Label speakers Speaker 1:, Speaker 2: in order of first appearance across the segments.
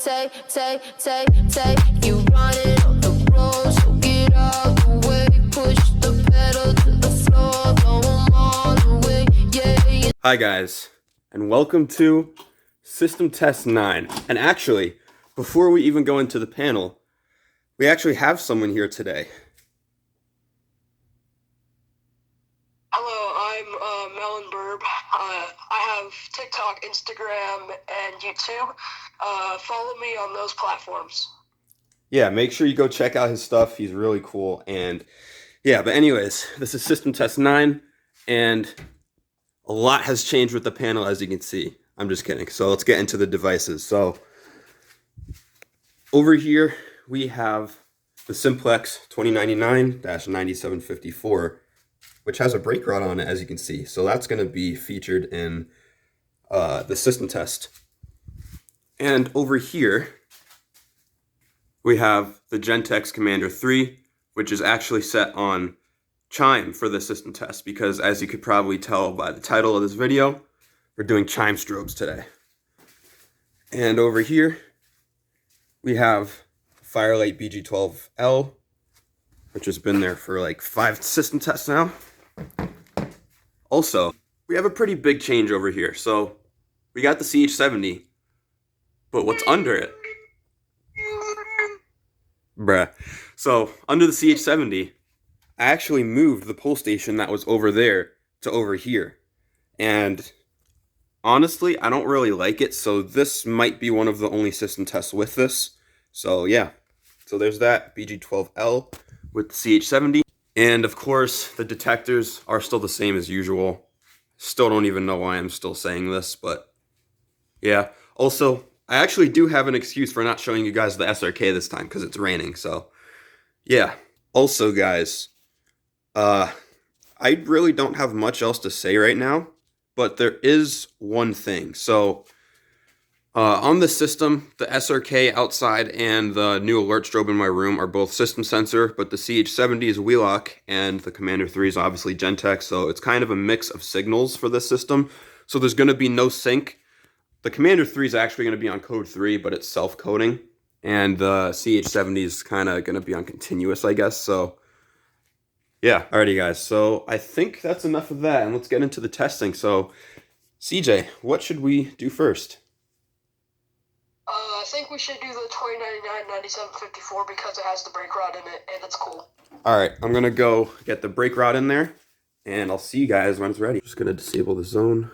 Speaker 1: Say, you running on the road, so get out the way, push the pedal to the floor, go all the way, yeah.
Speaker 2: Hi guys, and welcome to System Test 9. And actually, before we even go into the panel, we actually have someone here today.
Speaker 3: Hello, I'm MELONBIRB. I have TikTok, Instagram, and YouTube. Follow me on those platforms.
Speaker 2: Yeah, make sure you go check out his stuff. He's really cool. And yeah, but anyways, this is System Test 9, and a lot has changed with the panel, as you can see. I'm just kidding. So let's get into the devices. So over here, we have the Simplex 2099-9754, which has a brake rod on it, as you can see. So that's going to be featured in the system test. And over here, we have the Gentex Commander 3, which is actually set on Chime for the system test, because as you could probably tell by the title of this video, we're doing Chime strobes today. And over here, we have Firelight BG12L, which has been there for like 5 system tests now. Also, we have a pretty big change over here. So we got the CH70, but what's under it? Bruh. So under the CH70, I actually moved the pull station that was over there to over here. And honestly, I don't really like it. So this might be one of the only system tests with this. So yeah, so there's that BG12L with the CH70. And of course, the detectors are still the same as usual. Still don't even know why I'm still saying this, but yeah. Also, I actually do have an excuse for not showing you guys the SRK this time, because it's raining, so yeah. Also, guys, I really don't have much else to say right now, but there is one thing. So on the system, the SRK outside and the new alert strobe in my room are both system sensor, but the CH70 is Wheelock and the Commander 3 is obviously Gentex, so it's kind of a mix of signals for this system. So there's going to be no sync. The Commander 3 is actually going to be on code 3, but it's self-coding, and the CH70 is kind of going to be on continuous, I guess. So yeah, alrighty guys, so I think that's enough of that, and let's get into the testing. So CJ, what should we do first?
Speaker 3: I think we should do the 2099-9754 because it has the brake rod in it, and it's cool.
Speaker 2: Alright, I'm going to go get the brake rod in there, and I'll see you guys when it's ready. Just going to disable the zone.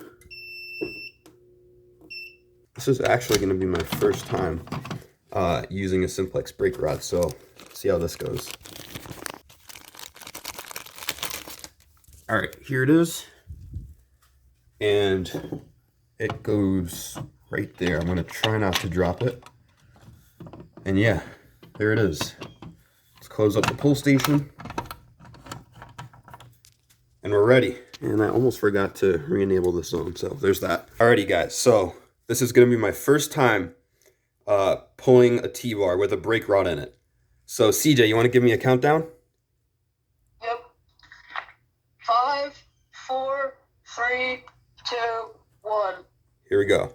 Speaker 2: This is actually going to be my first time using a Simplex brake rod, so let's see how this goes. Alright, here it is. And it goes right there. I'm going to try not to drop it. And yeah, there it is. Let's close up the pull station. And we're ready. And I almost forgot to re-enable the zone, so there's that. Alrighty guys, so this is going to be my first time pulling a T-bar with a brake rod in it. So CJ, you want to give me a countdown?
Speaker 3: Yep. 5, 4, 3, 2, 1.
Speaker 2: Here we go.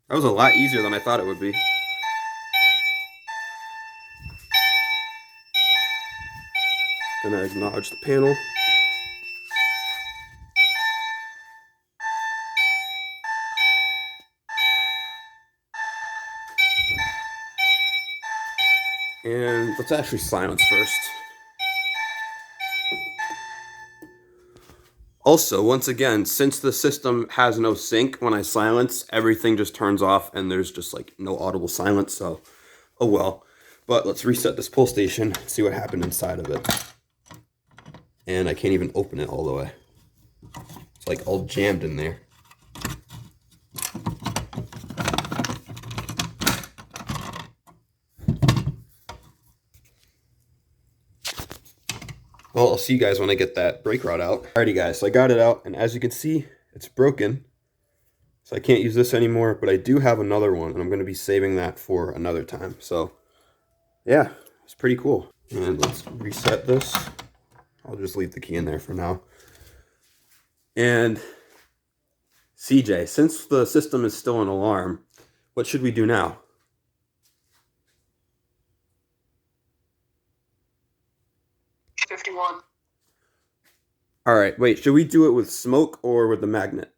Speaker 2: That was a lot easier than I thought it would be. Gonna acknowledge the panel. And let's actually silence first. Also, once again, since the system has no sync, when I silence, everything just turns off and there's just like no audible silence, so oh well. But let's reset this pull station, see what happened inside of it. And I can't even open it all the way. It's like all jammed in there. Well, I'll see you guys when I get that brake rod out. Alrighty guys, so I got it out, and as you can see, it's broken. So I can't use this anymore, but I do have another one, and I'm going to be saving that for another time. So yeah, it's pretty cool. And let's reset this. I'll just leave the key in there for now. And CJ, since the system is still an alarm, what should we do now?
Speaker 3: $51.
Speaker 2: All right, wait, should we do it with smoke or with the magnet?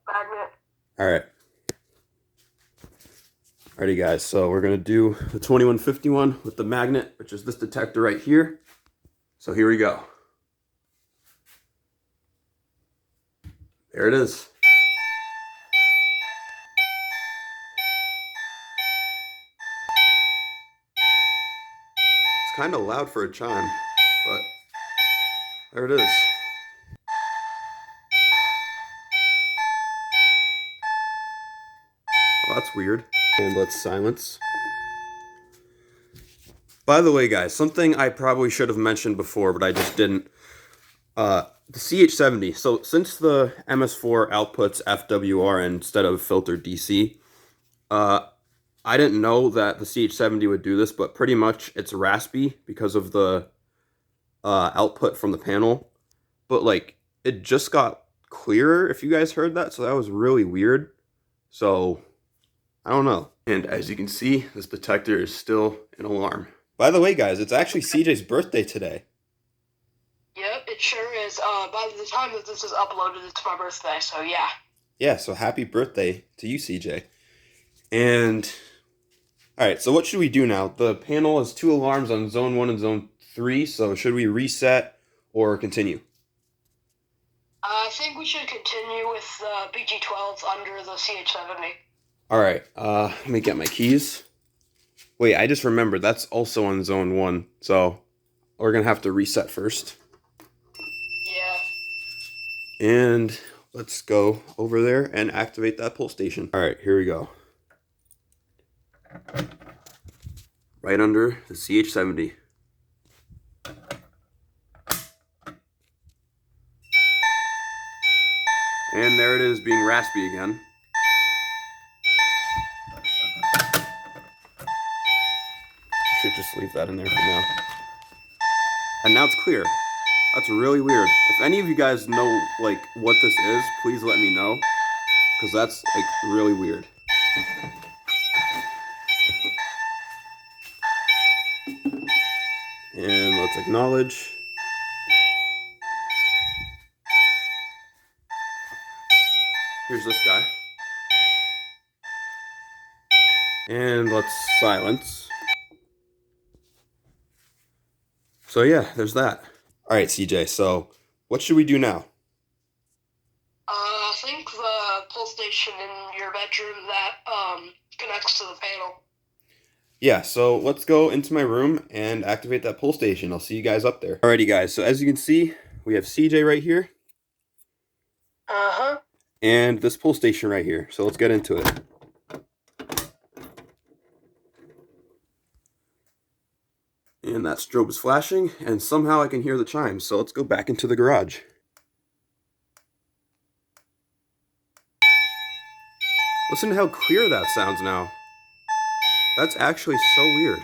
Speaker 3: Magnet.
Speaker 2: All right. Alrighty guys, so we're gonna do the 2151 with the magnet, which is this detector right here. So here we go. There it is. It's kind of loud for a chime, but there it is. Well, that's weird. And let's silence. By the way, guys, something I probably should have mentioned before, but I just didn't. The CH70, so since the MS4 outputs FWR instead of filtered DC, I didn't know that the CH70 would do this, but pretty much it's raspy because of the output from the panel. But like, it just got clearer, if you guys heard that, so that was really weird. So, I don't know. And as you can see, this detector is still an alarm. By the way, guys, it's actually CJ's birthday today.
Speaker 3: Yep, it sure is. By the time that this is uploaded, it's my birthday, so yeah.
Speaker 2: Yeah, so happy birthday to you, CJ. And, alright, so what should we do now? The panel has 2 alarms on zone 1 and zone 3, so should we reset or continue?
Speaker 3: I think we should continue with BG12s under the CH70.
Speaker 2: Alright, let me get my keys. Wait, I just remembered, that's also on zone 1, so we're gonna have to reset first.
Speaker 3: Yeah.
Speaker 2: And let's go over there and activate that pull station. Alright, here we go. Right under the CH70. And there it is, being raspy again. Should just leave that in there for now. And now it's clear. That's really weird. If any of you guys know like what this is, please let me know, because that's like really weird. And let's acknowledge. Here's this guy. And let's silence. So yeah, there's that. Alright, CJ, so what should we do now?
Speaker 3: I think the pull station in your bedroom that connects to the panel.
Speaker 2: Yeah, so let's go into my room and activate that pull station. I'll see you guys up there. Alrighty guys, so as you can see, we have CJ right here.
Speaker 3: Uh-huh.
Speaker 2: And this pull station right here. So let's get into it. And that strobe is flashing, and somehow I can hear the chimes. So let's go back into the garage. Listen to how clear that sounds now. That's actually so weird.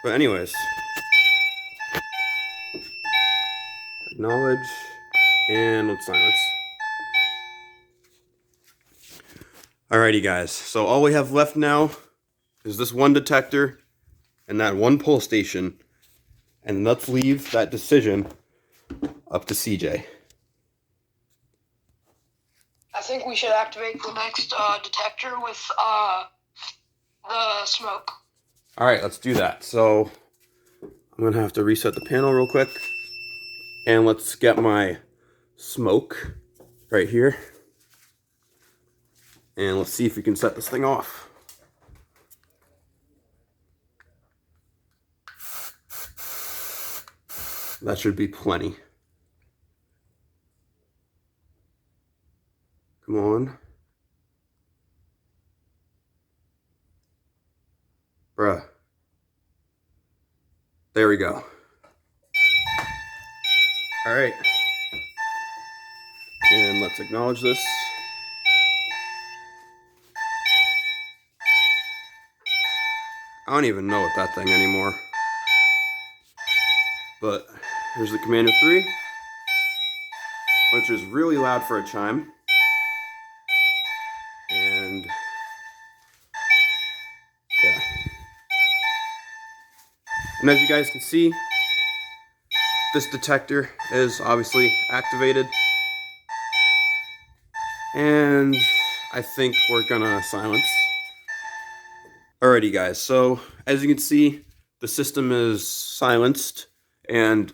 Speaker 2: But anyways. Acknowledge, and let's silence. Alrighty guys, so all we have left now is this one detector and that one pull station, and let's leave that decision up to CJ.
Speaker 3: I think we should activate the next detector with the smoke.
Speaker 2: Alright, let's do that. So I'm gonna have to reset the panel real quick, and let's get my smoke right here. And let's see if we can set this thing off. That should be plenty. Come on. Bruh. There we go. Alright. And let's acknowledge this. I don't even know what that thing anymore. But here's the Commander 3, which is really loud for a chime. And And as you guys can see, this detector is obviously activated. And I think we're gonna silence. Alrighty guys, so as you can see, the system is silenced and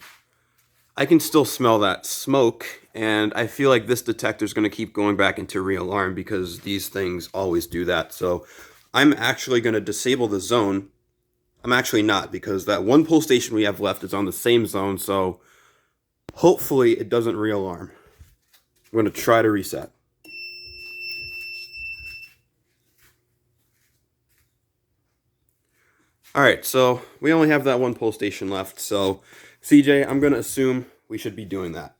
Speaker 2: I can still smell that smoke, and I feel like this detector is going to keep going back into re-alarm because these things always do that. So I'm actually going to disable the zone. I'm actually not, because that one pull station we have left is on the same zone, so hopefully it doesn't re-alarm. I'm going to try to reset. Alright, so we only have that one pull station left, so CJ, I'm going to assume we should be doing that.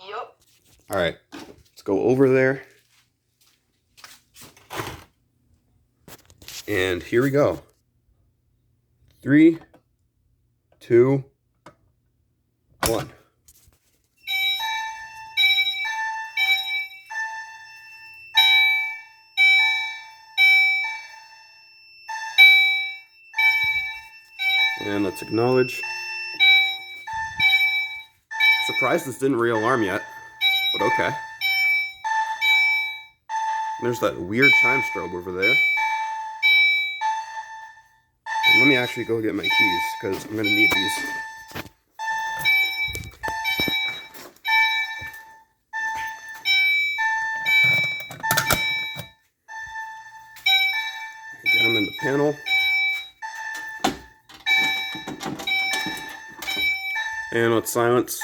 Speaker 3: Yup.
Speaker 2: Alright, let's go over there. And here we go. 3, 2, 1. And let's acknowledge. Surprised this didn't re-alarm yet, but okay. And there's that weird chime strobe over there. And let me actually go get my keys, because I'm going to need these. Get them in the panel. And let's silence.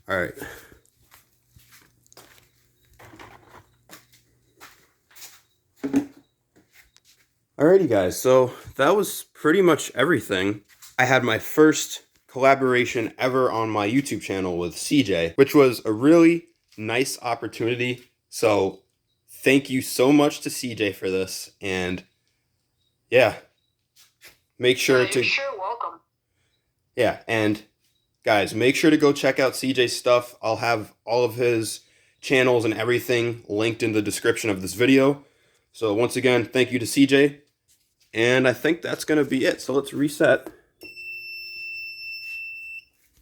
Speaker 2: Alright. Alrighty guys, so that was pretty much everything. I had my first collaboration ever on my YouTube channel with CJ, which was a really nice opportunity. So thank you so much to CJ for this, and yeah, make sure to...
Speaker 3: You're sure welcome.
Speaker 2: Yeah, and guys, make sure to go check out CJ's stuff. I'll have all of his channels and everything linked in the description of this video. So once again, thank you to CJ. And I think that's going to be it. So let's reset.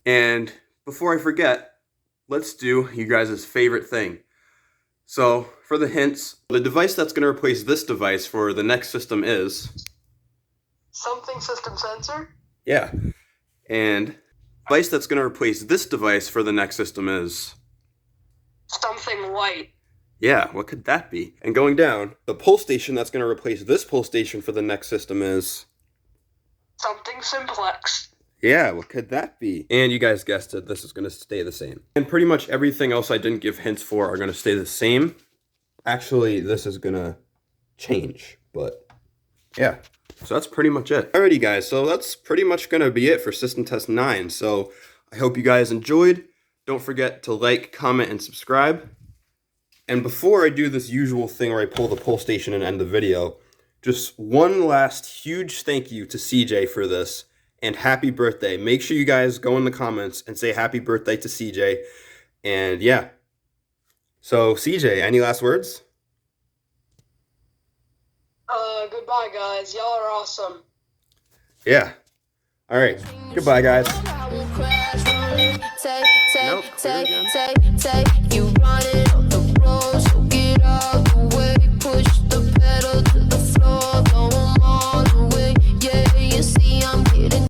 Speaker 2: And before I forget, let's do you guys' favorite thing. So for the hints, the device that's going to replace this device for the next system is...
Speaker 3: Something system sensor?
Speaker 2: Yeah. And the device that's going to replace this device for the next system is...
Speaker 3: Something white.
Speaker 2: Yeah, what could that be? And going down, the pull station that's going to replace this pull station for the next system is...
Speaker 3: Something simplex.
Speaker 2: Yeah, what could that be? And you guys guessed it, this is going to stay the same. And pretty much everything else I didn't give hints for are going to stay the same. Actually, this is going to change, but yeah. So that's pretty much it. Alrighty guys, so that's pretty much going to be it for System Test 9. So I hope you guys enjoyed. Don't forget to like, comment, and subscribe. And before I do this usual thing where I pull the pull station and end the video, just one last huge thank you to CJ for this, and happy birthday. Make sure you guys go in the comments and say happy birthday to CJ. And yeah. So CJ, any last words?
Speaker 3: Goodbye guys, y'all are awesome.
Speaker 2: Yeah. Alright. Goodbye guys.
Speaker 1: I will crash, run, take,
Speaker 2: Nope, do it again.
Speaker 1: take, you run it